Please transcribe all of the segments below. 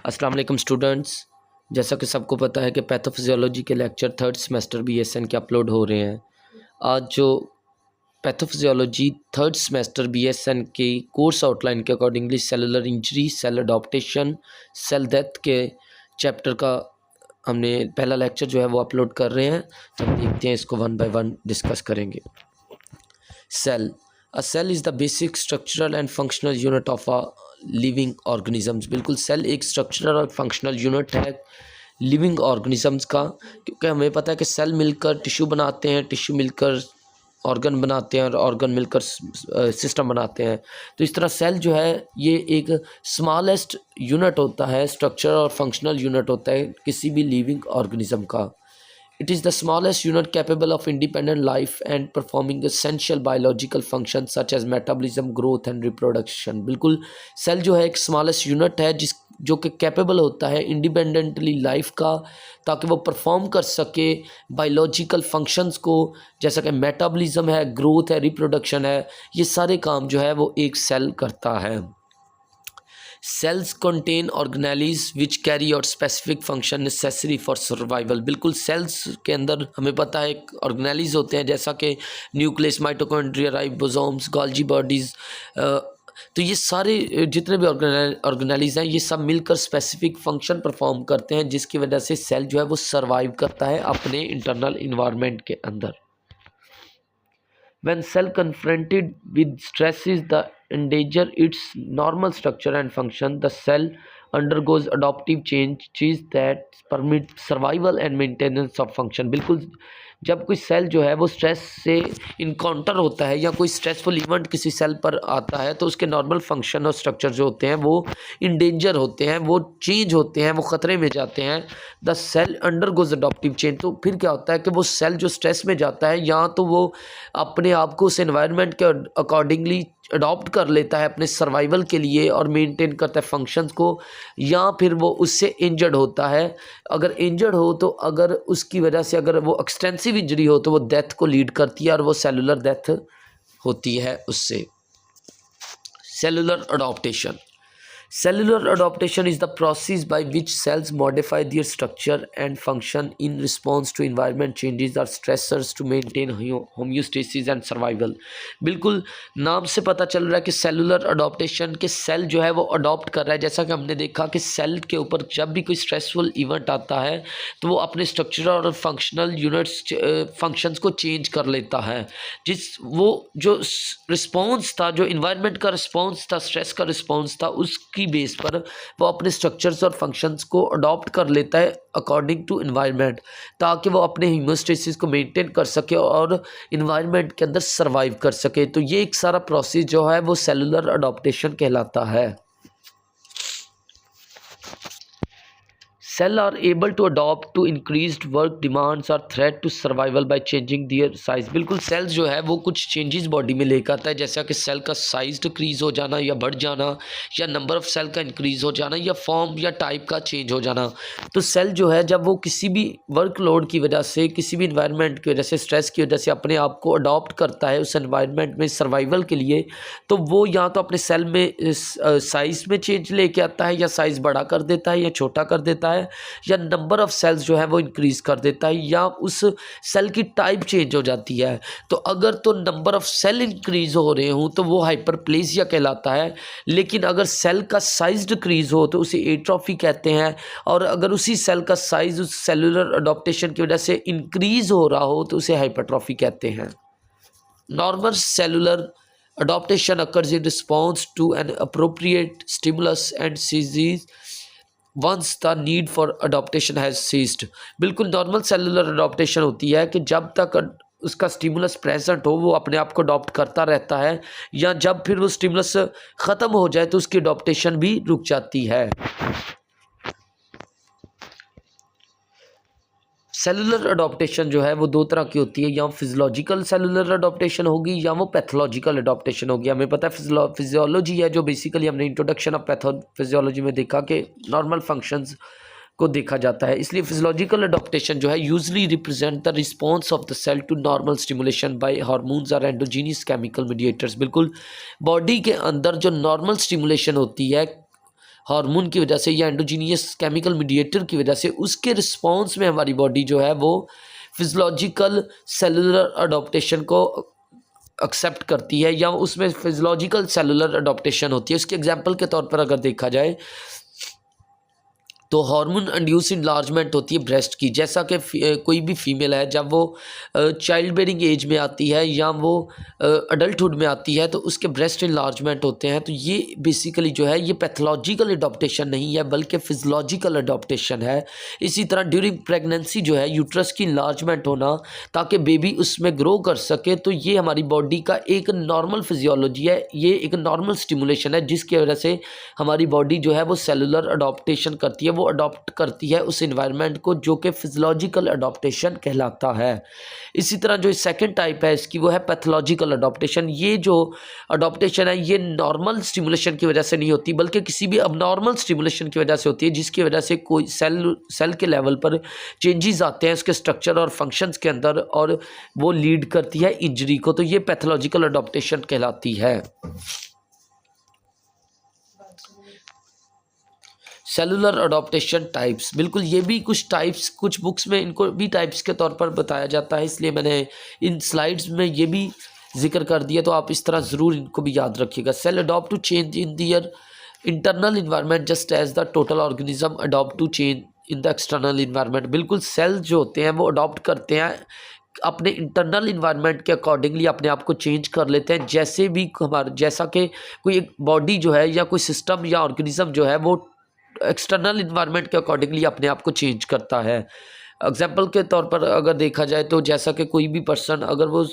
अस्सलाम वालेकुम स्टूडेंट्स। जैसा कि सबको पता है कि पैथोफिजियोलॉजी के लेक्चर थर्ड सेमेस्टर बीएसएन के अपलोड हो रहे हैं। आज जो पैथोफिजियोलॉजी थर्ड सेमेस्टर बीएसएन के कोर्स आउटलाइन के accordingly cellular injury, cell adaptation, cell death के चैप्टर का हमने पहला लेक्चर जो है वो अपलोड कर रहे हैं। तो हम देखते हैं, इसको वन बाय वन डिस्कस करेंगे। Cell, a cell is the basic structural and functional unit of a living organisms. बिल्कुल, सेल एक स्ट्रक्चरल और फंक्शनल यूनिट है लिविंग ऑर्गेनिजम्स का, क्योंकि हमें पता है कि सेल मिलकर टिश्यू बनाते हैं, टिश्यू मिलकर ऑर्गन बनाते हैं और ऑर्गन मिलकर सिस्टम बनाते हैं। तो इस तरह सेल जो है ये एक स्मॉलेस्ट यूनिट होता है, स्ट्रक्चरल और फंक्शनल यूनिट होता है किसी भी लिविंग ऑर्गेनिज्म का। It is the smallest unit capable of independent life and performing essential biological functions such as metabolism, growth and reproduction। बिल्कुल, सेल जो है एक स्मॉलेस्ट यूनिट है जो कि कैपेबल होता है इंडिपेंडेंटली लाइफ का, ताकि वो परफॉर्म कर सके बायोलॉजिकल फंक्शंस को, जैसा कि मेटाबॉलिज्म है, ग्रोथ है, रिप्रोडक्शन है। ये सारे काम जो है वो एक सेल करता है। Sales contain organelles which carry out specific function necessary for survival. बिल्कुल, सेल्स के अंदर हमें पता है ऑर्गेनेलीज होते हैं, जैसा कि nucleus, mitochondria, ribosomes, Golgi bodies. तो ये सारे जितने भी ऑर्गेनेलीज हैं ये सब मिलकर स्पेसिफिक फंक्शन परफॉर्म करते हैं, जिसकी वजह से सेल जो है वो सर्वाइव करता है अपने इंटरनल इन्वायरमेंट के अंदर। When cell confronted with stresses that endanger its normal structure and function, the cell undergoes adaptive changes that permit survival and maintenance of function। बिल्कुल, जब कोई सेल जो है वो स्ट्रेस से इनकाउंटर होता है या कोई स्ट्रेसफुल इवेंट किसी सेल पर आता है, तो उसके नॉर्मल फंक्शन और स्ट्रक्चर जो होते हैं वो इंडेंजर होते हैं, वो चेंज होते हैं, वो ख़तरे में जाते हैं। The cell undergoes adaptive change. तो फिर क्या होता है कि वो सेल जो स्ट्रेस में जाता है, या तो वो अपने आप को उस एनवायरनमेंट के अकॉर्डिंगली अडॉप्ट कर लेता है अपने सर्वाइवल के लिए और मेंटेन करता है फंक्शंस को, या फिर वो उससे इंजर्ड होता है। अगर इंजर्ड हो तो अगर उसकी वजह से अगर वो एक्सटेंसिव इंजरी हो तो वो डेथ को लीड करती है और वो सेलुलर डेथ होती है उससे। Cellular adaptation. Cellular adaptation is the process by which cells modify their structure and function in response to environment changes or stressors to maintain homeostasis and survival। बिल्कुल, नाम से पता चल रहा है कि सेलुलर अडॉप्टेशन के सेल जो है वो अडॉप्ट कर रहा है। जैसा कि हमने देखा कि सेल के ऊपर जब भी कोई स्ट्रेसफुल इवेंट आता है तो वो अपने स्ट्रक्चरल और फंक्शनल यूनिट्स फंक्शंस को चेंज कर लेता है। वो जो रिस्पॉन्स था, जो इन्वायरमेंट का रिस्पॉन्स था, स्ट्रेस का रिस्पॉन्स था, उसकी बेस पर वो अपने स्ट्रक्चर्स और फंक्शंस को अडॉप्ट कर लेता है अकॉर्डिंग टू इन्वायरमेंट, ताकि वो अपने होमोस्टेसिस को मेंटेन कर सके और इन्वायरमेंट के अंदर सर्वाइव कर सके। तो ये एक सारा प्रोसेस जो है वो सेलुलर अडॉप्टेशन कहलाता है। Cells are able to adapt to increased work demands or threat to survival by changing their size। बिल्कुल, सेल्स जो है वो कुछ चेंजेस बॉडी में लेकर आता है, जैसा कि सेल का साइज डिक्रीज हो जाना या बढ़ जाना, या नंबर ऑफ सेल का इंक्रीज हो जाना, या फॉर्म या टाइप का चेंज हो जाना। तो सेल जो है जब वो किसी भी वर्कलोड की वजह से, किसी भी इन्वायरमेंट की वजह से, स्ट्रेस की वजह से अपने आप को अडॉप्ट करता है उस इन्वायरमेंट में सर्वाइवल के लिए, तो वो या तो अपने सेल में साइज में चेंज लेके आता है, या साइज बड़ा कर देता है या छोटा कर देता है, या नंबर ऑफ सेल्स जो है वो इंक्रीज कर देता है, या उस सेल की टाइप चेंज हो जाती है। तो अगर तो नंबर ऑफ सेल इंक्रीज हो रहे हों तो वो हाइपरप्लेसिया कहलाता है, लेकिन अगर सेल का साइज डिक्रीज हो तो उसे एट्रोफी कहते हैं, और अगर उसी सेल का साइज उस सेलुलर अडॉप्टेशन की वजह से इंक्रीज हो रहा हो तो उसे हाइपरट्रॉफी कहते हैं। Normal cellular adaptation occurs in response to an appropriate stimulus and ceases once the need for adaptation has ceased। बिल्कुल, नॉर्मल सेलुलर अडॉप्टेशन होती है कि जब तक उसका स्टिमुलस प्रेजेंट हो वो अपने आप को अडॉप्ट करता रहता है, या जब फिर वो स्टिमुलस ख़त्म हो जाए तो उसकी अडॉप्टेशन भी रुक जाती है। सेलुलर अडॉप्टेशन जो है वो दो तरह की होती है, या फिजियोलॉजिकल सेलुलर अडॉप्टेशन होगी या वो पैथोलॉजिकल अडॉप्टेशन होगी। हमें पता है फिजियोलॉजी है जो बेसिकली हमने इंट्रोडक्शन ऑफ फिजियोलॉजी में देखा कि नॉर्मल फंक्शंस को देखा जाता है, इसलिए फिजियोलॉजिकल अडॉप्टेशन जो है usually represent the response of the cell to normal stimulation by hormones और एंडोजीनियस केमिकल मीडिएटर्स। बिल्कुल, बॉडी के अंदर जो नॉर्मल स्टिमुलेशन होती है हार्मोन की वजह से या एंडोजीनियस केमिकल मीडिएटर की वजह से उसके रिस्पॉन्स में हमारी बॉडी जो है वो फिजियोलॉजिकल सेलुलर अडॉप्टेशन को एक्सेप्ट करती है या उसमें फिजियोलॉजिकल सेलुलर अडॉप्टेशन होती है। उसके एग्जांपल के तौर पर अगर देखा जाए तो हार्मोन इंड्यूस इनलार्जमेंट होती है ब्रेस्ट की, जैसा कि कोई भी फीमेल है जब वो चाइल्ड बेरिंग एज में आती है या वो अडल्टहुड में आती है तो उसके ब्रेस्ट इनलार्जमेंट होते हैं। तो ये बेसिकली जो है ये पैथोलॉजिकल अडॉप्टेशन नहीं है बल्कि फिजियोलॉजिकल अडॉप्टेशन है। इसी तरह ड्यूरिंग प्रेगनेंसी जो है यूट्रस की इनलार्जमेंट होना ताकि बेबी उसमें ग्रो कर सके, तो ये हमारी बॉडी का एक नॉर्मल फिजियोलॉजी है, ये एक नॉर्मल स्टिमुलेशन है जिसकी वजह से हमारी बॉडी जो है वो सेलुलर अडॉप्टेशन करती है, वो अडॉप्ट करती है उस इन्वायरमेंट को, जो कि फिजियोलॉजिकल अडॉप्टेशन कहलाता है। इसी तरह जो सेकंड टाइप है इसकी वो है पैथोलॉजिकल अडॉप्टेशन। ये जो अडॉप्टेशन है ये नॉर्मल स्टिमुलेशन की वजह से नहीं होती बल्कि किसी भी अबनॉर्मल स्टिमुलेशन की वजह से होती है, जिसकी वजह से कोई सेल के लेवल पर चेंजेस आते हैं उसके स्ट्रक्चर और फंक्शंस के अंदर और वो लीड करती है इंजरी को। तो ये पैथोलॉजिकल अडॉप्टेशन कहलाती है। सेलुलर अडॉप्टेशन टाइप्स, बिल्कुल ये भी कुछ टाइप्स कुछ बुक्स में इनको भी टाइप्स के तौर पर बताया जाता है, इसलिए मैंने इन स्लाइड्स में ये भी जिक्र कर दिया, तो आप इस तरह ज़रूर इनको भी याद रखिएगा। Cell adapt to change in their internal environment just as the total organism adapt to change in the external environment. बिल्कुल सेल जो होते हैं वो अडॉप्ट करते हैं अपने इंटरनल इन्वायरमेंट के अकॉर्डिंगली अपने आप को चेंज कर लेते हैं, जैसे भी हमारे जैसा कि कोई एक बॉडी जो है या कोई सिस्टम या ऑर्गेनिज्म जो है वो एक्सटर्नल इन्वायरमेंट के अकॉर्डिंगली अपने आप को चेंज करता है। एग्जाम्पल के तौर पर अगर देखा जाए तो जैसा कि कोई भी पर्सन अगर वो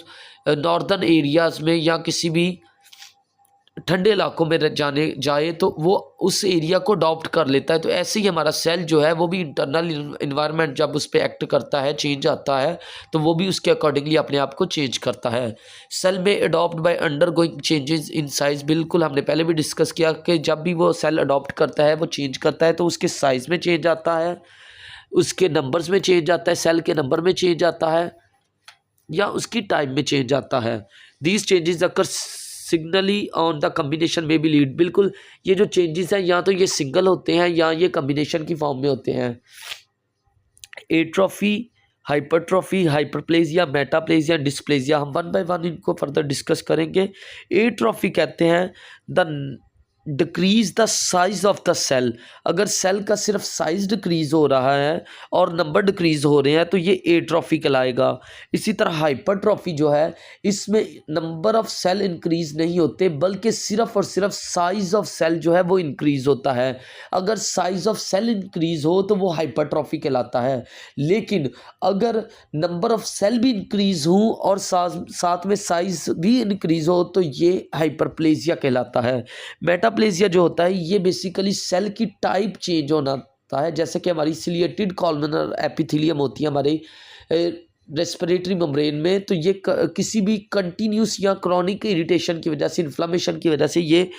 नॉर्दर्न एरियाज़ में या किसी भी ठंडे इलाकों में जाए तो वो उस एरिया को अडॉप्ट कर लेता है, तो ऐसे ही हमारा सेल जो है वो भी इंटरनल इन्वायरमेंट जब उस पर एक्ट करता है, चेंज आता है, तो वो भी उसके अकॉर्डिंगली अपने आप को चेंज करता है। सेल में adopt by under going changes in size, बिल्कुल हमने पहले भी डिस्कस किया कि जब भी वो सेल अडॉप्ट करता है वो चेंज करता है तो उसके साइज़ में चेंज आता है, उसके नंबर्स में चेंज आता है, सेल के नंबर में चेंज आता है या उसकी टाइम में चेंज आता है। These changes occur singly on the combination में भी लीड, बिल्कुल ये जो चेंजेस हैं या तो ये सिंगल होते हैं या ये कम्बिनेशन की फॉर्म में होते हैं। Atrophy, hypertrophy, hyperplasia, metaplasia, dysplasia, हम वन बाय वन इनको फर्दर डिस्कस करेंगे। एट्रोफी कहते हैं the decrease the size of the cell, अगर सेल का सिर्फ साइज डिक्रीज हो रहा है और नंबर डिक्रीज हो रहे हैं तो ये एट्रोफी कहलाएगा। इसी तरह हाइपरट्रॉफी जो है इसमें नंबर ऑफ सेल इंक्रीज नहीं होते बल्कि सिर्फ और सिर्फ साइज ऑफ सेल जो है वो इंक्रीज होता है। अगर साइज ऑफ सेल इंक्रीज हो तो वो हाइपरट्रॉफी कहलाता है, लेकिन अगर नंबर ऑफ सेल भी इंक्रीज हो और साथ में साइज भी इंक्रीज हो तो ये हाइपरप्लेजिया कहलाता है। मेटाप्लेजिया जो होता है ये बेसिकली सेल की टाइप चेंज होना होता है, जैसे कि हमारी सिलिएटेड कॉलमनर एपिथेलियम होती है हमारे रेस्पिरेटरी मेम्ब्रेन में, तो ये किसी भी कंटिन्यूस या क्रॉनिक इरिटेशन की वजह से, इन्फ्लेमेशन की वजह से ये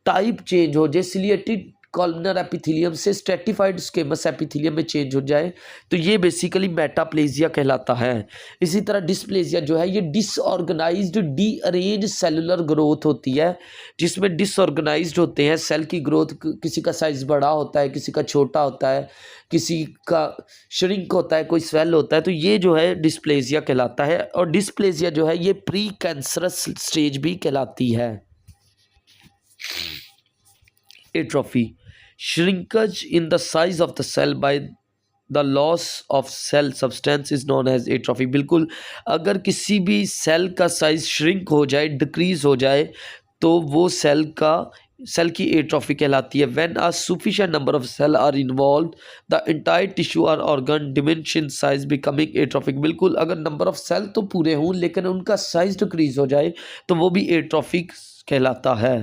टाइप चेंज हो जाए, सिलिएटेड कॉलमनर एपिथेलियम से स्ट्रेटिफाइड स्क्वेमस एपिथेलियम में चेंज हो जाए, तो ये बेसिकली मेटाप्लेजिया कहलाता है। इसी तरह डिस्प्लेजिया जो है ये डिसऑर्गेनाइज्ड डीअरेंज सेलुलर ग्रोथ होती है, जिसमें डिसऑर्गेनाइज्ड होते हैं सेल की ग्रोथ, किसी का साइज बड़ा होता है, किसी का छोटा होता है, किसी का श्रिंक होता है, कोई स्वेल होता है, तो ये जो है डिस्प्लेजिया कहलाता है। और डिस्प्लेजिया जो है ये प्री कैंसरस स्टेज भी कहलाती है। Atrophy, shrinkage in the size of the cell by the loss of cell substance is known as atrophy। बिल्कुल अगर किसी भी सेल का साइज श्रिंक हो जाए, डिक्रीज हो जाए, तो वो सेल की एट्रोफी कहलाती है। When a sufficient number of cell are involved the entire tissue or organ diminish in size becoming atrophic। बिल्कुल अगर नंबर ऑफ सेल तो पूरे हों लेकिन उनका साइज डिक्रीज हो जाए तो वो भी एट्रोफिक कहलाता है।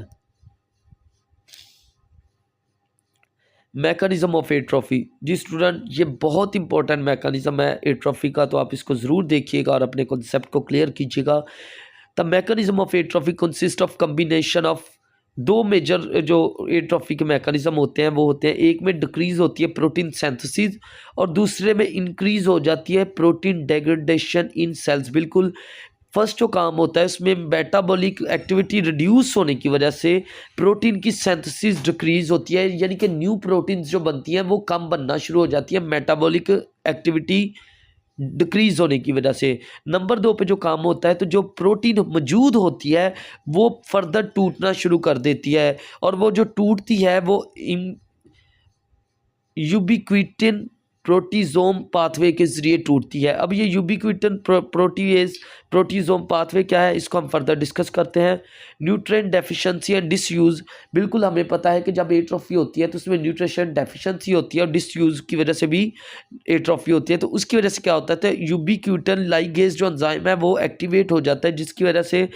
मैकेनिज्म ऑफ एट्रोफी, जी स्टूडेंट ये बहुत इंपॉर्टेंट मैकेनिज्म है एट्रोफी का, तो आप इसको ज़रूर देखिएगा और अपने कॉन्सेप्ट को क्लियर कीजिएगा। The mechanism of atrophy consist of combination of दो मेजर जो एट्रोफी के मैकेनिज्म होते हैं वो होते हैं, एक में डिक्रीज होती है प्रोटीन सिंथेसिस और दूसरे में इंक्रीज हो जाती है प्रोटीन डिग्रेडेशन इन सेल्स। बिल्कुल फर्स्ट जो काम होता है उसमें मेटाबॉलिक एक्टिविटी रिड्यूस होने की वजह से प्रोटीन की सिंथेसिस डिक्रीज होती है, यानी कि न्यू प्रोटीन्स जो बनती हैं वो कम बनना शुरू हो जाती है मेटाबॉलिक एक्टिविटी डिक्रीज होने की वजह से। नंबर 2 पे जो काम होता है, तो जो प्रोटीन मौजूद होती है वो फर्दर टूटना शुरू कर देती है, और वो जो टूटती है वो यूबिक्विटिन प्रोटीजोम पाथवे के ज़रिए टूटती है। अब ये यूबिक्विटिन प्रोटीजोम पाथवे क्या है, इसको हम फर्दर डिस्कस करते हैं। न्यूट्रिएंट डेफिशिएंसी एंड डिसयूज़, बिल्कुल हमें पता है कि जब एट्रोफी होती है तो उसमें न्यूट्रिशन डेफिशिएंसी होती है और डिसयूज़ की वजह से भी एट्रोफी होती है। तो उसकी वजह से क्या होता है, तो यूबिक्विटिन लाइगेज जो एंजाइम है वो एक्टिवेट हो जाता है, जिसकी वजह से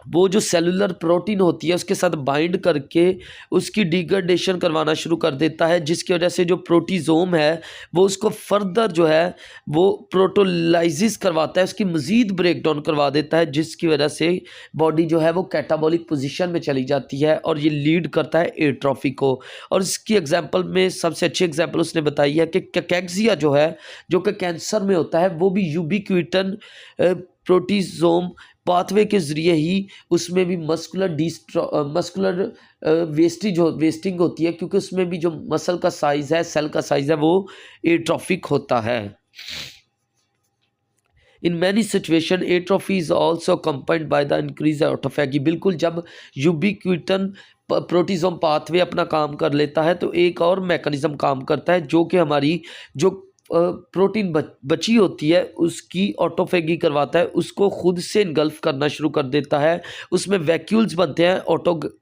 वो जो सेलुलर प्रोटीन होती है उसके साथ बाइंड करके उसकी डिग्रेडेशन करवाना शुरू कर देता है, जिसकी वजह से जो प्रोटीजोम है वो उसको फर्दर जो है वो प्रोटोलाइसिस करवाता है, उसकी मज़ीद ब्रेकडाउन करवा देता है, जिसकी वजह से बॉडी जो है वो कैटाबॉलिक पोजीशन में चली जाती है और ये लीड करता है एट्रोफी को। और इसकी एग्जांपल में सबसे अच्छी एग्जांपल उसने बताई है कि कैकेक्सिया जो है, जो कि कैंसर में होता है, वो भी यूबिक्विटिन प्रोटीजोम पाथवे के ज़रिए ही उसमें भी मस्कुलर वेस्टिंग होती है, क्योंकि उसमें भी जो मसल का साइज़ है, सेल का साइज़ है, वो एट्रोफिक होता है। In many situation atrophy is also combined by the increase autophagy. बिल्कुल जब यूबिक्विटिन प्रोटीजोम पाथवे अपना काम कर लेता है तो एक और मैकेनिज्म काम करता है, जो कि हमारी जो प्रोटीन बची होती है उसकी ऑटोफेगी करवाता है, उसको खुद से इनगल्फ करना शुरू कर देता है। उसमें वैक्यूल्स बनते हैं,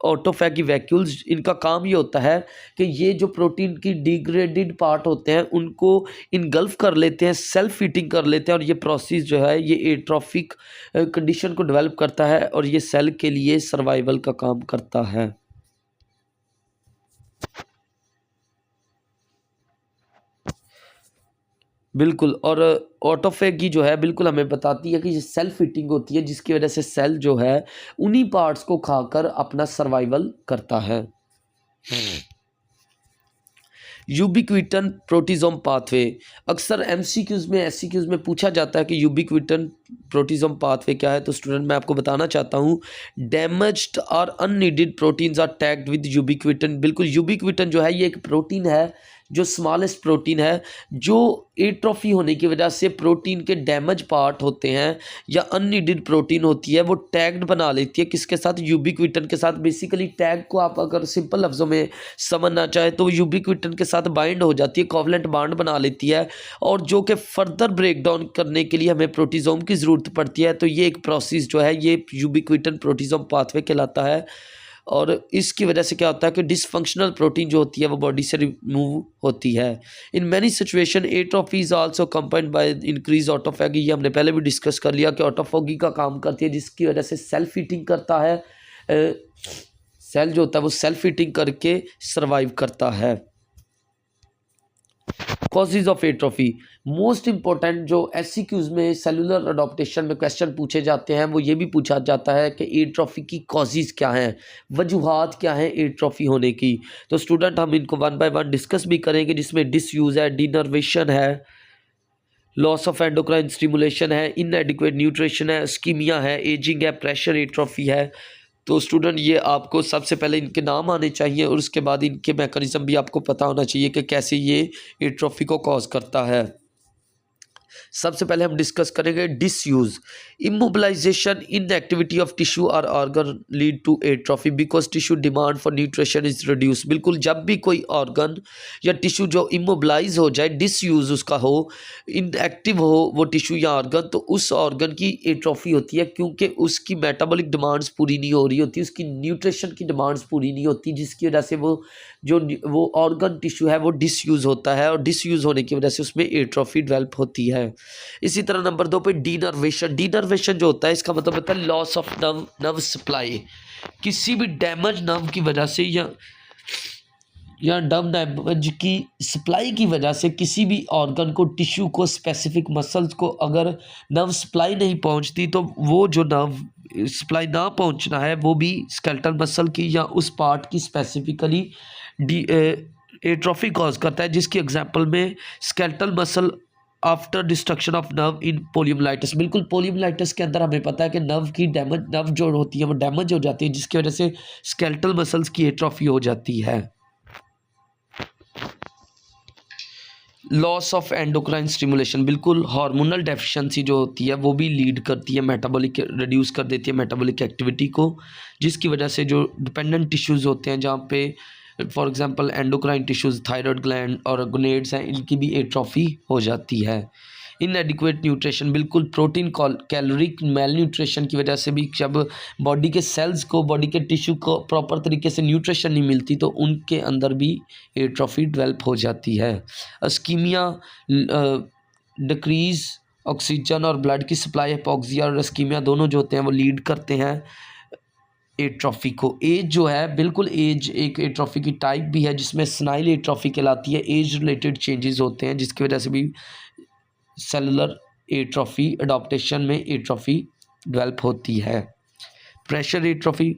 ऑटोफेगी वैक्यूल्स। इनका काम ये होता है कि ये जो प्रोटीन की डिग्रेडेड पार्ट होते हैं उनको इनगल्फ कर लेते हैं, सेल्फ ईटिंग कर लेते हैं, और ये प्रोसेस जो है ये एट्रोफिक कंडीशन को डेवलप करता है और ये सेल के लिए सर्वाइवल का काम करता है। बिल्कुल, और ऑटोफेगी जो है बिल्कुल हमें बताती है कि ये सेल्फ ईटिंग होती है, जिसकी वजह से सेल जो है उन्हीं पार्ट्स को खाकर अपना सर्वाइवल करता है। यूबिक्विटिन प्रोटीजोम पाथवे, अक्सर एमसीक्यूज में एससीक्यूज में पूछा जाता है कि यूबिक्विटिन प्रोटीजोम पाथवे क्या है। तो स्टूडेंट मैं आपको बताना चाहता हूँ, डैमेज्ड और unneeded proteins are tagged with यूबिक्विटिन। बिल्कुल, यूबिक्विटिन जो है ये एक प्रोटीन है जो स्मॉलेस्ट प्रोटीन है, जो एट्रोफी होने की वजह से प्रोटीन के डैमेज पार्ट होते हैं या अननीडेड प्रोटीन होती है वो टैग्ड बना लेती है, किसके साथ, यूबिक्विटिन के साथ। बेसिकली टैग को आप अगर सिंपल लफ्ज़ों में समझना चाहे तो यूबिक्विटिन के साथ बाइंड हो जाती है, कोवलेंट बॉन्ड बना लेती है, और जो कि फर्दर ब्रेक डाउन करने के लिए हमें प्रोटीजोम की ज़रूरत पड़ती है। तो ये एक प्रोसेस जो है ये यूबिक्विटिन प्रोटीजोम पाथवे कहलाता है, और इसकी वजह से क्या होता है कि डिसफंक्शनल प्रोटीन जो होती है वो बॉडी से रिमूव होती है। In many situation atrophy is also combined by increase autophagy. ये हमने पहले भी डिस्कस कर लिया कि ऑटोफेगी का काम करती है, जिसकी वजह से सेल्फ ईटिंग करता है, सेल जो होता है वो सेल्फ ईटिंग करके सर्वाइव करता है। Causes of atrophy, most important जो एससीक्यूज में सेलुलर अडॉप्टेशन में क्वेश्चन पूछे जाते हैं वो ये भी पूछा जाता है कि एट्रोफी की कॉजेज क्या हैं, वजूहात क्या हैं एट्रोफी होने की। तो स्टूडेंट हम इनको वन बाय वन डिस्कस भी करेंगे, जिसमें डिसयूज है, डिनर्वेशन है, लॉस ऑफ एंडोक्राइन स्टिमुलेशन है, इनएडिक्वेट न्यूट्रिशन है, स्कीमिया है, एजिंग है, प्रेशर एट्रोफी है। तो स्टूडेंट ये आपको सबसे पहले इनके नाम आने चाहिए और उसके बाद इनके मैकेनिज्म भी आपको पता होना चाहिए कि कैसे ये एट्रोफी को कॉज करता है। सबसे पहले हम डिस्कस करेंगे disuse. Immobilisation inactivity of tissue और organ lead to atrophy because tissue demand for nutrition is reduce. बिल्कुल, जब भी कोई ऑर्गन या टिश्यू जो इमोबिलाइज हो जाए, डिसयूज उसका हो, इनएक्टिव हो वो टिश्यू या ऑर्गन, तो उस ऑर्गन की एट्रोफी होती है, क्योंकि उसकी मेटाबॉलिक डिमांड्स पूरी नहीं हो रही होती, उसकी न्यूट्रिशन की डिमांड्स पूरी नहीं होती, जिसकी वजह से वो ऑर्गन टिश्यू है वो डिसयूज होता है, और डिसयूज होने की वजह से उसमें एट्रोफी डेवलप होती है। इसी तरह नंबर 2 पे डीनर्वेशन। डीनर्वेशन जो होता है इसका मतलब होता है लॉस ऑफ नर्व सप्लाई। किसी भी डैमेज नर्व की वजह से या नर्व डैमेज की सप्लाई की वजह से किसी भी ऑर्गन को, टिश्यू को, स्पेसिफिक मसल्स को अगर नर्व सप्लाई नहीं पहुंचती तो वो जो नर्व सप्लाई ना पहुंचना है वो भी स्केलेटल मसल की या उस पार्ट की स्पेसिफिकली एट्रोफी कॉज करता है, जिसकी एग्जांपल में skeletal muscle after destruction of nerve in poliomyelitis. बिल्कुल पोलियोमाइलिटिस के अंदर हमें पता है कि नर्व जो होती है वो डैमेज हो जाती है, जिसकी वजह से स्केलेटल मसल्स की एट्रोफी हो जाती है। लॉस ऑफ एंडोक्राइन स्टिमुलेशन, बिल्कुल हार्मोनल डेफिशिएंसी जो होती है वो भी लीड करती है मेटाबॉलिक, रिड्यूस कर देती है मेटाबॉलिक एक्टिविटी को, जिसकी वजह से जो डिपेंडेंट टिश्यूज़ होते हैं जहाँ पे for example endocrine tissues, thyroid gland और गोनेड्स हैं, इनकी भी एट्रोफी हो जाती है। इनएडिक्वेट न्यूट्रिशन, बिल्कुल प्रोटीन कैलोरिक मेल न्यूट्रिशन की वजह से भी जब बॉडी के सेल्स को, बॉडी के टिश्यू को प्रॉपर तरीके से न्यूट्रिशन नहीं मिलती तो उनके अंदर भी एट्रोफी डेवलप हो जाती है। अस्कीमिया, डिक्रीज ऑक्सीजन और ब्लड की सप्लाई, हिपोक्सिया और अस्कीमिया दोनों जो होते हैं वो लीड करते हैं एट्रोफी को। एज जो है, बिल्कुल एज एक एट्रोफी की टाइप भी है जिसमें स्नाइल एट्रोफी कहलाती है। एज रिलेटेड चेंजेस होते हैं जिसकी वजह से भी सेलुलर एट्रोफी, अडॉप्टेशन में एट्रोफी डेवलप होती है। Pressure atrophy,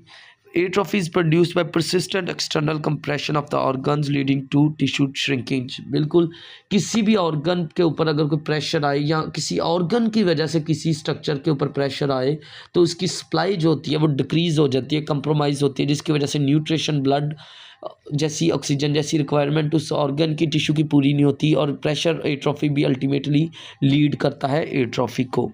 atrophy is produced by persistent external compression of the organs leading to tissue shrinking. बिल्कुल किसी भी ऑर्गन के ऊपर अगर कोई प्रेशर आए या किसी ऑर्गन की वजह से किसी स्ट्रक्चर के ऊपर प्रेशर आए तो उसकी सप्लाई जो होती है वो डिक्रीज़ हो जाती है, कंप्रोमाइज़ होती है, जिसकी वजह से न्यूट्रिशन, ब्लड जैसी, ऑक्सीजन जैसी रिक्वायरमेंट उस ऑर्गन की, टिश्यू की पूरी नहीं होती और प्रेशर एट्रोफी भी अल्टीमेटली लीड करता है एट्रोफी को।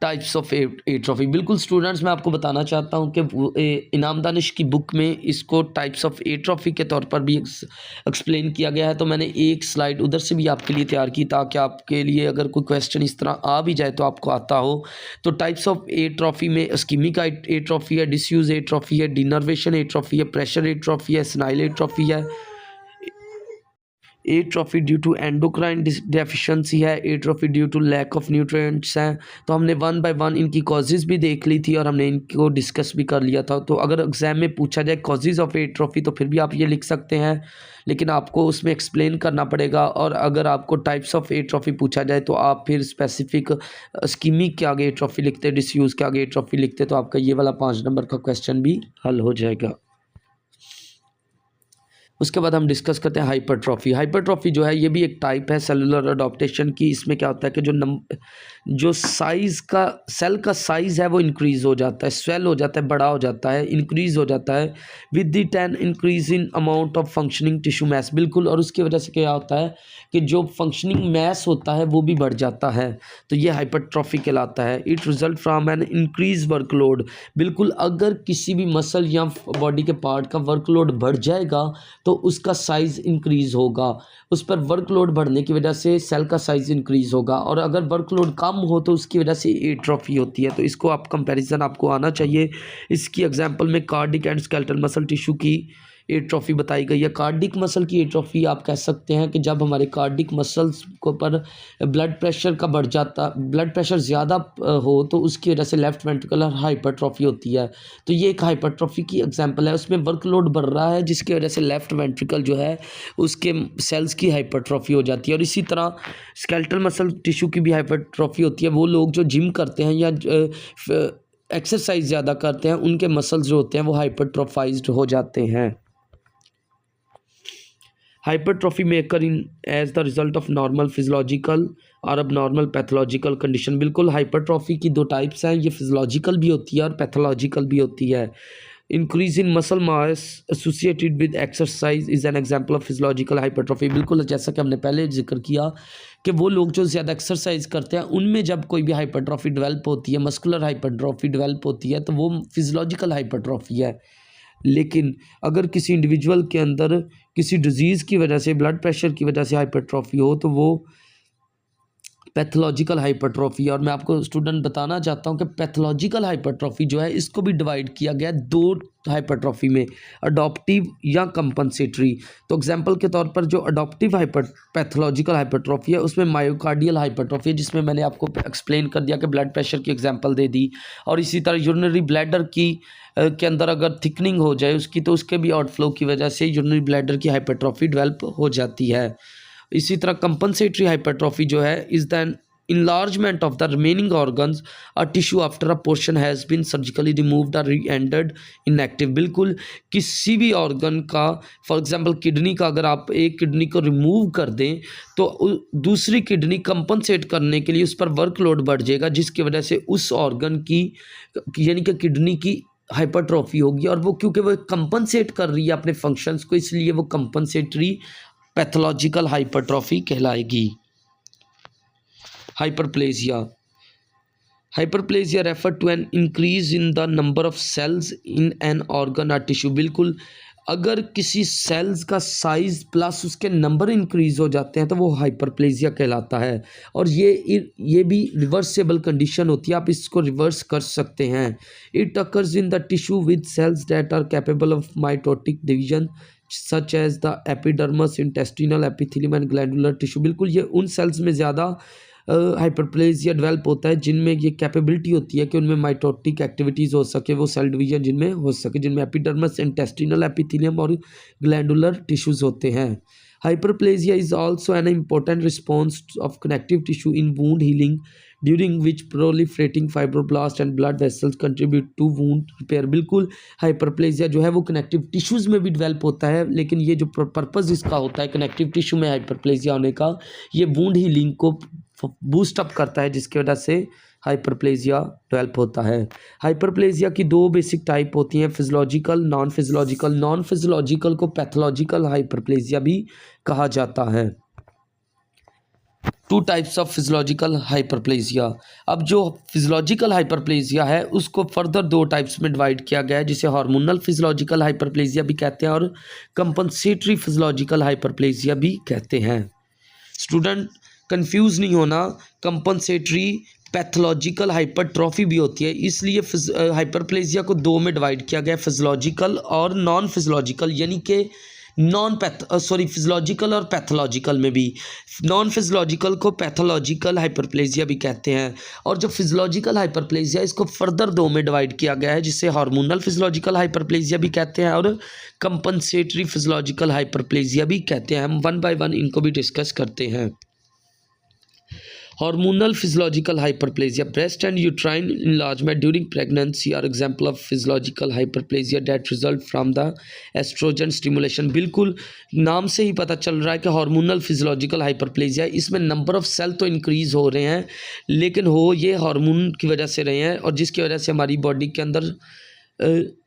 टाइप्स ऑफ एट्रोफी, बिल्कुल स्टूडेंट्स मैं आपको बताना चाहता हूँ कि इनाम दानिश की बुक में इसको टाइप्स ऑफ एट्रोफी के तौर पर भी एक्सप्लेन किया गया है। तो मैंने एक स्लाइड उधर से भी आपके लिए तैयार की ताकि आपके लिए अगर कोई क्वेश्चन इस तरह आ भी जाए तो आपको आता हो। तो टाइप्स ऑफ एट्रोफी में इस्कीमिक एट्रोफी है, डिसयूज एट्रोफी है, डिनर्वेशन एट्रोफी है, प्रेशर एट्रोफी है, स्नाइल एट्रोफी है, atrophy due to endocrine deficiency है, atrophy due to lack of nutrients हैं। तो हमने वन बाय वन इनकी कॉजेज़ भी देख ली थी और हमने इनको डिस्कस भी कर लिया था। तो अगर एग्जाम में पूछा जाए कॉजेज़ ऑफ एट्रोफी तो फिर भी आप ये लिख सकते हैं, लेकिन आपको उसमें एक्सप्लेन करना पड़ेगा। और अगर आपको टाइप्स ऑफ एट्रोफी पूछा जाए तो आप फिर स्पेसिफिक इस्कीमिक के आगे एट्रोफी लिखते, डिसयूज़ के आगे एट्रोफी लिखते, तो आपका ये वाला 5 नंबर का क्वेश्चन भी हल हो जाएगा। उसके बाद हम डिस्कस करते हैं हाइपरट्रॉफी। हाइपरट्रॉफी जो है ये भी एक टाइप है सेलुलर अडॉप्टेशन की। इसमें क्या होता है कि जो साइज़ का, सेल का साइज़ है वो इंक्रीज़ हो जाता है, स्वेल हो जाता है, बड़ा हो जाता है, इंक्रीज़ हो जाता है with the 10 increase in amount of functioning tissue mass. बिल्कुल, और उसकी वजह से क्या होता है कि जो फंक्शनिंग मैस होता है वो भी बढ़ जाता है। तो ये हाइपरट्रॉफी कहलाता है। It result from an increase workload. बिल्कुल, अगर किसी भी मसल या बॉडी के पार्ट का वर्कलोड बढ़ जाएगा तो उसका साइज़ इंक्रीज़ होगा। उस पर वर्कलोड बढ़ने की वजह से सेल का साइज़ इंक्रीज़ होगा, और अगर वर्कलोड कम हो तो उसकी वजह से एट्रोफी होती है। तो इसको आप कंपैरिजन आपको आना चाहिए। इसकी एग्जांपल में cardiac and skeletal muscle tissue की एट्रोफी बताई गई है। कार्डिक मसल की एट्रोफी आप कह सकते हैं कि जब हमारे कार्डिक मसल्स को पर ब्लड प्रेशर का बढ़ जाता, ब्लड प्रेशर ज़्यादा हो तो उसकी वजह से लेफ्ट वेंट्रिकुलर हाइपरट्रॉफी होती है। तो ये एक हाइपरट्रॉफी की एग्जांपल है। उसमें वर्कलोड बढ़ रहा है जिसकी वजह से लेफ्ट वेंट्रिकल जो है उसके सेल्स की हाइपरट्रॉफी हो जाती है। और इसी तरह स्केलेटल मसल टिश्यू की भी हाइपरट्रॉफी होती है। वो लोग जो जिम करते हैं या एक्सरसाइज ज़्यादा करते हैं उनके मसल्स जो होते हैं वो हाइपरट्रोफाइज्ड हो जाते हैं। हाइपरट्रॉफी में occur in as the result of normal physiological और abnormal pathological condition। बिल्कुल, हाइपरट्रॉफी की 2 टाइप्स हैं, ये फिजियोलॉजिकल भी होती है और पैथोलॉजिकल भी होती है। Increase in muscle mass associated with exercise is an example of physiological hypertrophy. बिल्कुल, जैसा कि हमने पहले जिक्र किया कि वो लोग जो ज़्यादा एक्सरसाइज करते हैं उनमें जब कोई भी हाइपरट्रॉफी डेवलप होती है, मस्कुलर हाइपरट्रॉफी डेवलप होती है, तो वो फिजियोलॉजिकल हाइपरट्रॉफी है। लेकिन अगर किसी इंडिविजुअल के अंदर किसी डिजीज़ की वजह से, ब्लड प्रेशर की वजह से हाइपरट्रॉफी हो तो वो पैथोलॉजिकल हाइपरट्रॉफी। और मैं आपको स्टूडेंट बताना चाहता हूँ कि पैथोलॉजिकल हाइपरट्रॉफी जो है इसको भी डिवाइड किया गया 2 हाइपरट्रॉफी में, अडॉप्टिव या कंपनसेटरी। तो एग्जांपल के तौर पर जो अडॉप्टिव पैथोलॉजिकल हाइपरट्रॉफी है उसमें मायोकार्डियल हाइपरट्रॉफी है, जिसमें मैंने आपको एक्सप्लेन कर दिया कि ब्लड प्रेशर की एग्जांपल दे दी। और इसी तरह यूरिनरी ब्लैडर की के अंदर अगर थिकनिंग हो जाए उसकी, तो उसके भी आउटफ्लो की वजह से यूरिनरी ब्लैडर की हाइपरट्रॉफी डेवलप हो जाती है। इसी तरह कंपनसेटरी हाइपरट्रॉफी जो है is then enlargement of the remaining organs or tissue after a portion has been surgically removed or rendered inactive। बिल्कुल किसी भी ऑर्गन का, फॉर एग्जांपल किडनी का, अगर आप एक किडनी को रिमूव कर दें तो दूसरी किडनी कंपनसेट करने के लिए उस पर वर्कलोड बढ़ जाएगा, जिसकी वजह से उस ऑर्गन की यानी कि किडनी की हाइपरट्रॉफी होगी, और वो क्योंकि वो कंपनसेट कर रही है अपने फंक्शंस को, इसलिए वो कंपनसेटरी पैथोलॉजिकल हाइपरट्रॉफी कहलाएगी। Hyperplasia refer to an increase in the number of cells in an organ और टिश्यू। बिल्कुल अगर किसी सेल्स का साइज प्लस उसके नंबर इंक्रीज हो जाते हैं तो वो हाइपरप्लेजिया कहलाता है, और ये भी रिवर्सेबल कंडीशन होती है, आप इसको रिवर्स कर सकते हैं। It occurs in the tissue with cells that are capable of mitotic division such as the epidermis, intestinal epithelium and glandular tissue. बिल्कुल ये उन सेल्स में ज़्यादा हाइपरप्लेजिया डेवलप होता है जिनमें ये कैपेबिलिटी होती है कि उनमें माइटोटिक एक्टिविटीज़ हो सके, वो सेल डिवीजन जिनमें हो सके, जिनमें एपिडर्मस, इंटेस्टिनल एपिथेलियम और ग्लैंडुलर टिश्यूज़ होते हैं। Hyperplasia is also an important response of connective tissue in wound healing during which proliferating fibroblast and blood vessels contribute to wound repair. बिल्कुल हाइपरप्लेजिया जो है वो कनेक्टिव टिश्यूज़ में भी develop होता है, लेकिन ये जो पर्पज़ इसका होता है कनेक्टिव टिश्यू में हाइपरप्लेजिया होने का, ये वूंड हीलिंग को बूस्ट अप करता है, जिसकी वजह से हाइपरप्लेजिया डेवलप होता है। हाइपरप्लेजिया की दो बेसिक टाइप होती हैं, physiological, non physiological. Non physiological को पैथोलॉजिकल हाइपरप्लेजिया भी कहा जाता है। Two types of physiological hyperplasia. अब जो फिजियोलॉजिकल हाइपरप्लेजिया है उसको फर्दर दो टाइप्स में डिवाइड किया गया है, जिसे हार्मोनल फिजियोलॉजिकल हाइपरप्लेजिया भी कहते हैं और कंपनसेटरी फिजियोलॉजिकल हाइपरप्लेजिया भी कहते हैं। स्टूडेंट कंफ्यूज नहीं होना, कंपनसेटरी पैथोलॉजिकल हाइपरट्रॉफी भी होती है, इसलिए हाइपरप्लेजिया को दो में डिवाइड किया गया है, फिजियोलॉजिकल और नॉन फिजियोलॉजिकल, यानी कि फिजियोलॉजिकल और पैथोलॉजिकल में भी। नॉन फिजियोलॉजिकल को पैथोलॉजिकल हाइपरप्लेजिया भी कहते हैं, और जो फिजियोलॉजिकल हाइपरप्लेजिया इसको फर्दर दो में डिवाइड किया गया है, जिसे हार्मोनल फिजियोलॉजिकल हाइपरप्लेजिया भी कहते हैं और कंपनसेटरी फिजियोलॉजिकल हाइपरप्लेजिया भी कहते हैं। हम वन बाय वन इनको भी डिस्कस करते हैं। Hormonal physiological hyperplasia, breast and uterine enlargement during pregnancy are example of physiological hyperplasia that result from the estrogen stimulation। बिल्कुल नाम से ही पता चल रहा है कि हार्मोनल फिजियोलॉजिकल हाइपरप्लेजिया, इसमें नंबर ऑफ सेल तो इंक्रीज हो रहे हैं, लेकिन हो ये हार्मोन की वजह से रहे हैं, और जिसकी वजह से हमारी बॉडी के अंदर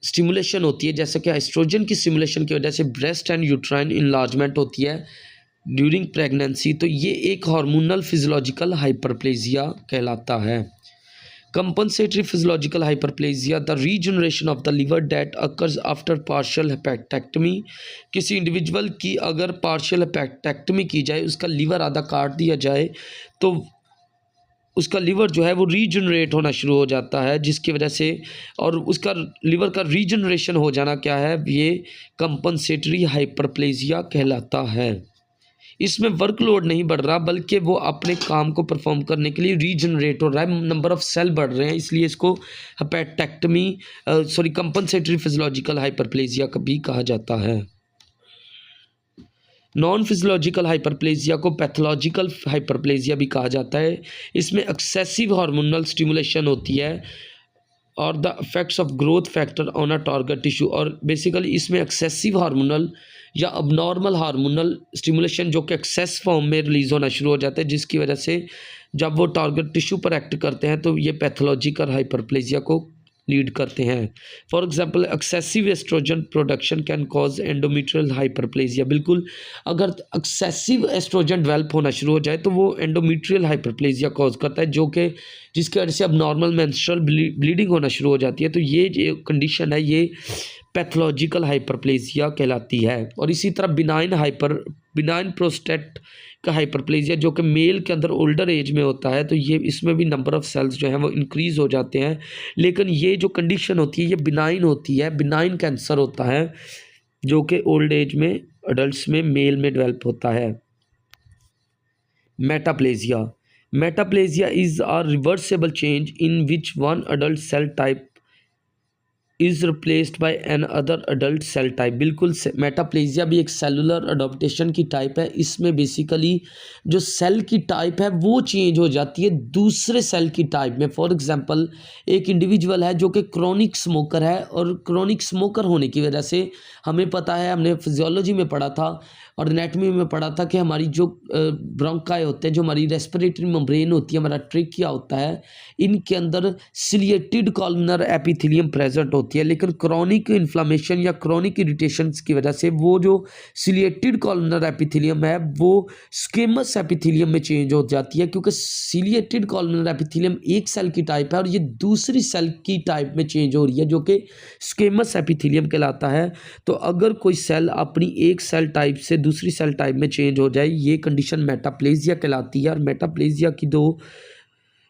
स्टिमुलेशन होती है, जैसे कि एस्ट्रोजन की स्टिमुलेशन की वजह से ब्रेस्ट एंड यूट्राइन इन्लार्जमेंट होती है ड्यूरिंग प्रेगनेंसी, तो ये एक हार्मोनल फिजियोलॉजिकल हाइपरप्लेजिया कहलाता है। Compensatory physiological hyperplasia, the regeneration of the liver that occurs after partial hepatectomy. किसी इंडिविजुअल की अगर पार्शियल हेपेक्टेक्टमी की जाए, उसका लिवर आधा काट दिया जाए, तो उसका लिवर जो है वो रीजनरेट होना शुरू हो जाता है, जिसकी वजह से, और उसका लिवर का रीजनरेशन हो जाना क्या है, ये कंपनसेटरी हाइपरप्लेजिया कहलाता है। इसमें वर्कलोड नहीं बढ़ रहा, बल्कि वो अपने काम को परफॉर्म करने के लिए रीजनरेट हो रहा है, नंबर ऑफ सेल बढ़ रहे हैं, इसलिए इसको हेपेक्टेक्टमी कंपनसेटरी फिजियोलॉजिकल हाइपरप्लेजिया भी कहा जाता है। नॉन फिजियोलॉजिकल हाइपरप्लेजिया को पैथोलॉजिकल हाइपरप्लेजिया भी कहा जाता है। इसमें एक्सेसिव हार्मोनल स्टिमुलेशन होती है और the effects of growth factor on a target tissue, और बेसिकली इसमें एक्सेसिव हार्मोनल या अबनॉर्मल हार्मोनल स्टिमुलेशन जो कि एक्सेस फॉर्म में रिलीज़ होना शुरू हो जाता है, जिसकी वजह से जब वो टारगेट टिश्यू पर एक्ट करते हैं तो ये पैथोलॉजिकल हाइपरप्लेजिया को लीड करते हैं। For example excessive estrogen production can cause endometrial hyperplasia. बिल्कुल अगर एक्सेसिव एस्ट्रोजन डेवलप होना शुरू हो जाए तो वो एंडोमेट्रियल हाइपरप्लेजिया कॉज करता है, जो कि जिसकी वजह से अब नॉर्मल मेंस्ट्रुअल ब्लीडिंग होना शुरू हो जाती है। तो ये जो कंडीशन है ये पैथोलॉजिकल हाइपरप्लेजिया कहलाती है। और इसी तरह बिनाइन प्रोस्टेट का हाइपरप्लेजिया जो कि मेल के अंदर ओल्डर एज में होता है, तो ये इसमें भी नंबर ऑफ सेल्स जो हैं वो इंक्रीज़ हो जाते हैं, लेकिन ये जो कंडीशन होती है ये बिनाइन होती है, बिनाइन कैंसर होता है जो कि ओल्ड एज में अडल्ट में मेल में डेवलप होता है। Metaplasia is a reversible change in which one adult cell type is replaced by another adult cell type. बिल्कुल, मेटाप्लेजिया भी एक सेलुलर अडॉप्टेशन की टाइप है। इसमें बेसिकली जो सेल की टाइप है वो चेंज हो जाती है दूसरे सेल की टाइप में। फॉर एग्जांपल, एक इंडिविजुअल है जो कि क्रोनिक स्मोकर है, और क्रोनिक स्मोकर होने की वजह से हमें पता है, हमने फिजियोलॉजी में पढ़ा था और एनाटॉमी में पढ़ा था कि हमारी जो ब्रोंकाई होते हैं, जो हमारी रेस्पिरेटरी मेम्ब्रेन होती है, हमारा ट्रेकिया होता है, इनके अंदर सिलिएटेड कॉलमनर एपिथेलियम प्रेजेंट होती है। लेकिन क्रॉनिक इन्फ्लामेशन या क्रॉनिक इरिटेशंस की वजह से वो जो सिलिएटेड कॉलमनर एपिथेलियम है वो स्क्वेमस एपिथेलियम में चेंज हो जाती है, क्योंकि सिलिएटेड कॉलमनर एपिथेलियम एक सेल की टाइप है और ये दूसरी सेल की टाइप में चेंज हो रही है, जो कि स्क्वेमस एपिथेलियम कहलाता है। तो अगर कोई सेल अपनी एक सेल टाइप से दूसरी सेल टाइप में चेंज हो जाए, ये कंडीशन मेटाप्लेजिया कहलाती है। और मेटाप्लेजिया की दो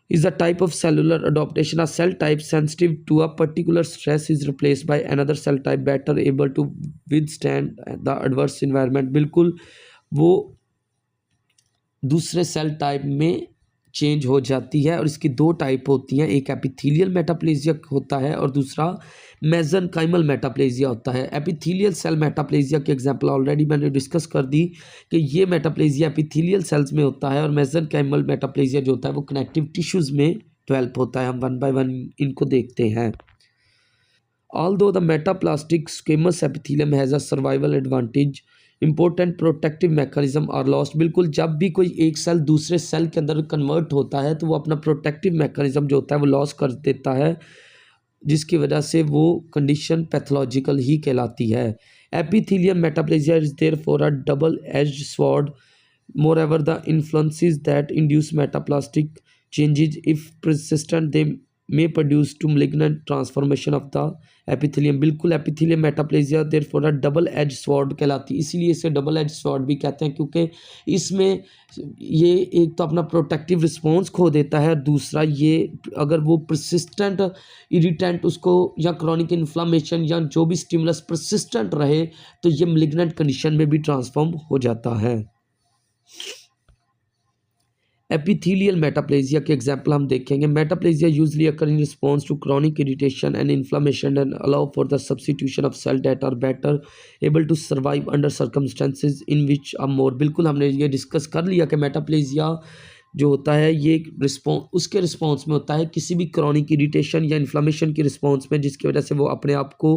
is a type of cellular adaptation. A cell type sensitive to a particular stress is replaced by another cell type better able to withstand the adverse environment. बिल्कुल वो दूसरे सेल टाइप में change हो जाती है, और इसकी दो टाइप होती हैं, एक एपिथेलियल मेटाप्लेजिया होता है और दूसरा मेसेनकाइमल मेटाप्लेजिया होता है। एपिथेलियल सेल मेटाप्लेजिया की एग्जांपल ऑलरेडी मैंने डिस्कस कर दी कि ये मेटाप्लेजिया एपिथेलियल सेल्स में होता है, और मेसेनकाइमल मेटाप्लेजिया जो होता है वो कनेक्टिव टिश्यूज़ में डेवलप होता है। हम वन बाय वन इनको देखते हैं। Although the metaplastic squamous epithelium has a survival advantage, important protective mechanism are lost. बिल्कुल, जब भी कोई एक सेल दूसरे सेल के अंदर कन्वर्ट होता है तो वो अपना प्रोटेक्टिव मैकेनिज्म जो होता है वो लॉस कर देता है, जिसकी वजह से वो कंडीशन पैथोलॉजिकल ही कहलाती है। Epithelium metaplasia is therefore a double edged sword. Moreover, the influences that induce metaplastic changes, if persistent, they may produce to malignant transformation of the epithelium. बिल्कुल, एपिथेलियम मेटाप्लेजिया देयरफॉर अ double edge sword कहलाती है। इसीलिए इसे double edge sword भी कहते हैं, क्योंकि इसमें ये एक तो अपना प्रोटेक्टिव रिस्पॉन्स खो देता है, दूसरा ये अगर वो परसिस्टेंट इरिटेंट उसको या क्रॉनिक इन्फ्लामेशन या जो भी स्टिमुलस परसिस्टेंट रहे तो ये malignant कंडीशन में भी ट्रांसफॉर्म हो जाता है। एपिथेलियल मेटाप्लेजिया के एग्जाम्पल हम देखेंगे। Metaplasia usually occur in response to chronic irritation and inflammation and allow for the substitution of cell that are better able to survive under circumstances in which are more. बिल्कुल, हमने ये discuss कर लिया कि metaplasia जो होता है ये उसके रिस्पॉन्स में होता है किसी भी क्रॉनिक इरिटेशन या इन्फ्लामेशन की रिस्पॉन्स में, जिसकी वजह से वो अपने आप को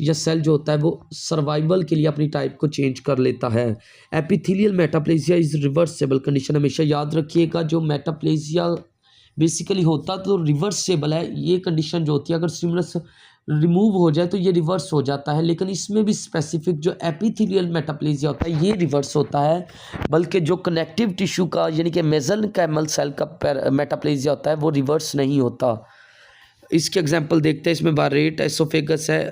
या सेल जो होता है वो सर्वाइवल के लिए अपनी टाइप को चेंज कर लेता है। Epithelial metaplasia is reversible condition. हमेशा याद रखिएगा, जो मेटाप्लेजिया बेसिकली होता तो रिवर्सेबल है। ये कंडीशन जो होती है, अगर स्टिमुलस रिमूव हो जाए तो ये रिवर्स हो जाता है, लेकिन इसमें भी स्पेसिफिक जो एपिथेलियल मेटाप्लेजिया होता है ये रिवर्स होता है, बल्कि जो कनेक्टिव टिश्यू का यानी कि मेसेनकाइमल सेल का मेटाप्लेजिया होता है वो रिवर्स नहीं होता। इसके एग्जांपल देखते हैं। इसमें बारेट एसोफेगस है।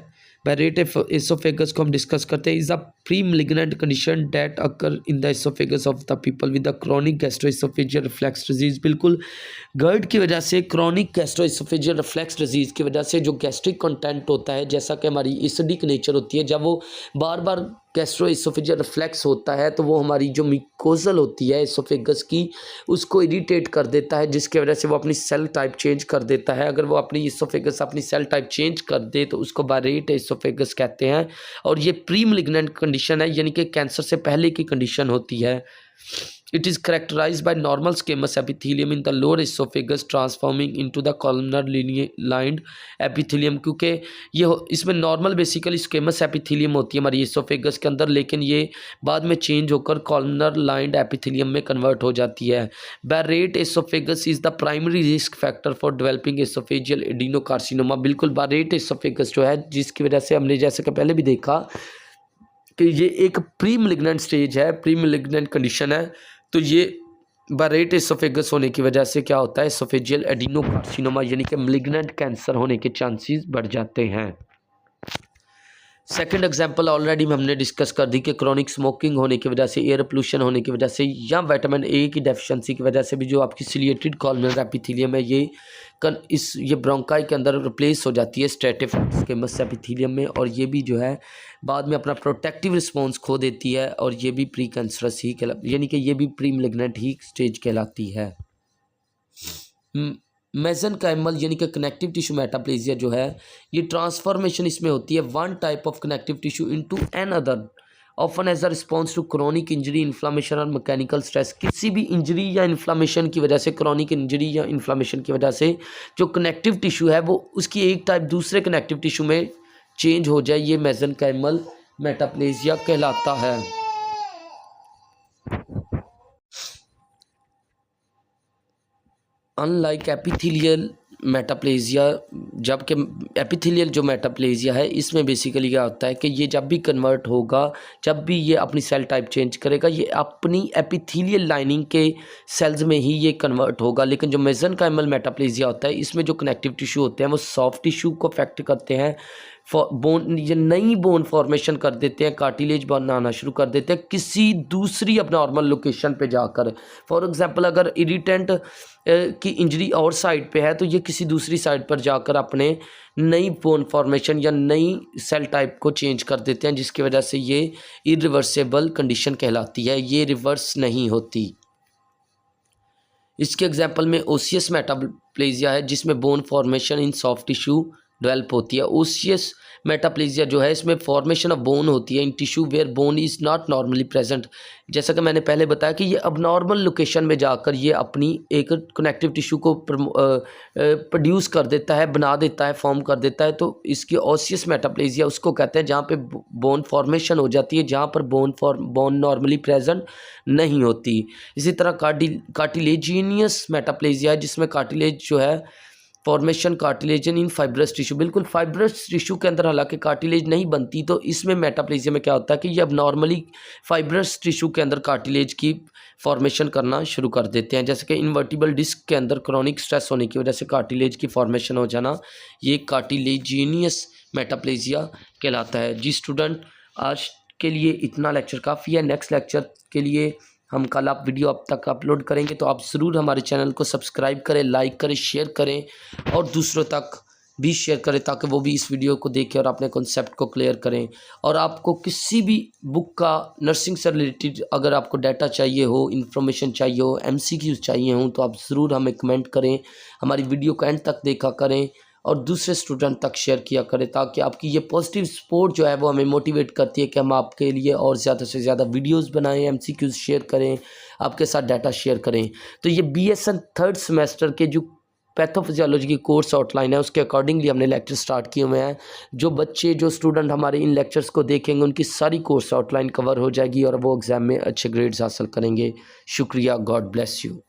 बारेट एसोफेगस को हम डिस्कस करते हैं। Is a pre malignant condition that occur in the oesophagus of the people with the chronic gastro-oesophageal reflex disease. बिल्कुल, गर्ड की वजह से, क्रॉनिक गैस्ट्रोएसोफेजियल रिफ्लेक्स डिजीज की वजह से जो गैस्ट्रिक कंटेंट होता है, जैसा कि हमारी एसिडिक नेचर होती है, जब वो बार बार गैस्ट्रोएसोफेजियल रिफ्लेक्स होता है तो वो हमारी जो मिकोजल होती है एसोफेगस की उसको इरिटेट कर देता है, जिसकी वजह से वो अपनी सेल टाइप चेंज कर देता है। अगर वो अपनी एसोफेगस अपनी सेल टाइप चेंज कर दे तो उसको बारेट एसोफेगस कहते हैं, और ये प्री malignant कंडीशन है, यानी कि कैंसर से पहले की कंडीशन होती है। It is characterized by normal squamous epithelium in the lower esophagus transforming into the columnar lined epithelium। क्योंकि ये इसमें नॉर्मल बेसिकली स्क्वेमस एपिथेलियम होती है हमारी एसोफेगस के अंदर, लेकिन ये बाद में चेंज होकर कॉलमनर लाइंड एपिथेलियम में कन्वर्ट हो जाती है। Barrett oesophagus is the primary risk factor for developing oesophageal adenocarcinoma. बिल्कुल, बारेट एसोफेगस जो है, जिसकी वजह से हमने जैसे कि पहले भी देखा कि ये एक प्री malignant स्टेज है, प्री malignant कंडीशन है, तो ये बारेट एसोफेगस होने की वजह से क्या होता है, एसोफेजियल एडिनोकार्सिनोमा यानी कि malignant कैंसर होने के चांसेस बढ़ जाते हैं। सेकंड एग्जांपल ऑलरेडी हमने डिस्कस कर दी कि क्रॉनिक स्मोकिंग होने की वजह से, एयर पोल्यूशन होने की वजह से या विटामिन ए की डेफिशिएंसी की वजह से भी जो आपकी सिलिएटेड कॉलमनर एपिथेलियम है ये ब्रोंकाई के अंदर रिप्लेस हो जाती है स्ट्रेटिफाइड स्क्वेमस एपिथेलियम में, और ये भी जो है बाद में अपना प्रोटेक्टिव रिस्पॉन्स खो देती है, और ये भी प्री कैंसरस ही यानी कि ये भी प्री malignant ही स्टेज कहलाती है। मेसेनकाइमल यानी कि कनेक्टिव टिश्यू मेटाप्लेजिया जो है, ये ट्रांसफॉर्मेशन इसमें होती है one type of connective tissue into another often as a response to chronic injury, inflammation और मैकेनिकल स्ट्रेस। किसी भी इंजरी या इन्फ्लामेशन की वजह से, क्रोनिक इंजरी या इन्फ्लामेशन की वजह से जो कनेक्टिव टिश्यू है वो उसकी एक टाइप दूसरे कनेक्टिव टिश्यू में चेंज हो जाए, ये मेसेनकाइमल मेटाप्लेजिया कहलाता है। अनलाइक एपिथेलियल मेटाप्लेजिया, जबकि एपिथेलियल जो मेटाप्लेजिया है इसमें बेसिकली क्या होता है कि ये जब भी कन्वर्ट होगा, जब भी ये अपनी सेल टाइप चेंज करेगा, ये अपनी एपिथेलियल लाइनिंग के सेल्स में ही ये कन्वर्ट होगा। लेकिन जो मेसेनकाइमल मेटाप्लेजिया होता है इसमें जो कनेक्टिव टिश्यू होते हैं वो सॉफ्ट टिश्यू को अफेक्ट करते हैं, बोन, ये नई बोन फॉर्मेशन कर देते हैं, कार्टिलेज बनाना शुरू कर देते हैं किसी दूसरी अबनॉर्मल लोकेशन पे जाकर। फॉर एग्जांपल अगर इरिटेंट की इंजरी और साइड पे है तो ये किसी दूसरी साइड पर जाकर अपने नई बोन फॉर्मेशन या नई सेल टाइप को चेंज कर देते हैं, जिसकी वजह से ये इरिवर्सेबल कंडीशन कहलाती है, ये रिवर्स नहीं होती। इसके एग्जांपल में ओसियस मेटाप्लेजिया है जिसमें बोन फॉर्मेशन इन सॉफ्ट टिश्यू डेवलप होती है। ओसियस मेटाप्लेजिया जो है इसमें फॉर्मेशन ऑफ बोन होती है in tissue where bone is not normally present. जैसा कि मैंने पहले बताया कि ये अबनॉर्मल लोकेशन में जाकर ये अपनी एक कनेक्टिव टिश्यू को प्रोड्यूस कर देता है, बना देता है, फॉर्म कर देता है। तो इसकी ओसियस मेटाप्लेजिया उसको कहते हैं जहाँ पे बोन फॉर्मेशन हो जाती है, जहाँ पर बोन नॉर्मली प्रेजेंट नहीं होती। इसी तरह कार्टिलेजिनियस मेटाप्लेजिया है जिसमें कार्टिलेज जो है फॉर्मेशन कार्टिलेजन इन फाइब्रस टिश्यू, बिल्कुल फाइब्रस टिश्यू के अंदर हालांकि कार्टिलेज नहीं बनती, तो इसमें मेटाप्लेजिया में क्या होता है कि ये अब नॉर्मली फाइब्रस टिश्यू के अंदर कार्टिलेज की फॉर्मेशन करना शुरू कर देते हैं। जैसे कि इन्वर्टिबल डिस्क के अंदर क्रोनिक स्ट्रेस होने की वजह से कार्टिलेज की फॉर्मेशन हो जाना, ये कार्टिलेजिनियस मेटाप्लेजिया कहलाता है। जी स्टूडेंट, आज के लिए इतना लेक्चर काफ़ी है। नेक्स्ट लेक्चर के लिए हम कल आप वीडियो अब तक अपलोड करेंगे, तो आप ज़रूर हमारे चैनल को सब्सक्राइब करें, लाइक करें, शेयर करें और दूसरों तक भी शेयर करें ताकि वो भी इस वीडियो को देखें और अपने कॉन्सेप्ट को क्लियर करें। और आपको किसी भी बुक का नर्सिंग से रिलेटेड अगर आपको डाटा चाहिए हो, इन्फॉर्मेशन चाहिए हो, MCQs चाहिए हो, तो आप ज़रूर हमें कमेंट करें, हमारी वीडियो को एंड तक देखा करें और दूसरे स्टूडेंट तक शेयर किया करें, ताकि आपकी ये पॉजिटिव सपोर्ट जो है वो हमें मोटिवेट करती है कि हम आपके लिए और ज़्यादा से ज़्यादा वीडियोस बनाएं, MCQs शेयर करें, आपके साथ डाटा शेयर करें। तो ये BSN थर्ड सेमेस्टर के जो पैथोफिजियोलॉजी की कोर्स आउटलाइन है उसके अकॉर्डिंगली हमने लेक्चर स्टार्ट किए हुए हैं। जो स्टूडेंट हमारे इन लेक्चर्स को देखेंगे उनकी सारी कोर्स आउटलाइन कवर हो जाएगी और वो एग्ज़ाम में अच्छे ग्रेड्स हासिल करेंगे। शुक्रिया, गॉड ब्लेस यू।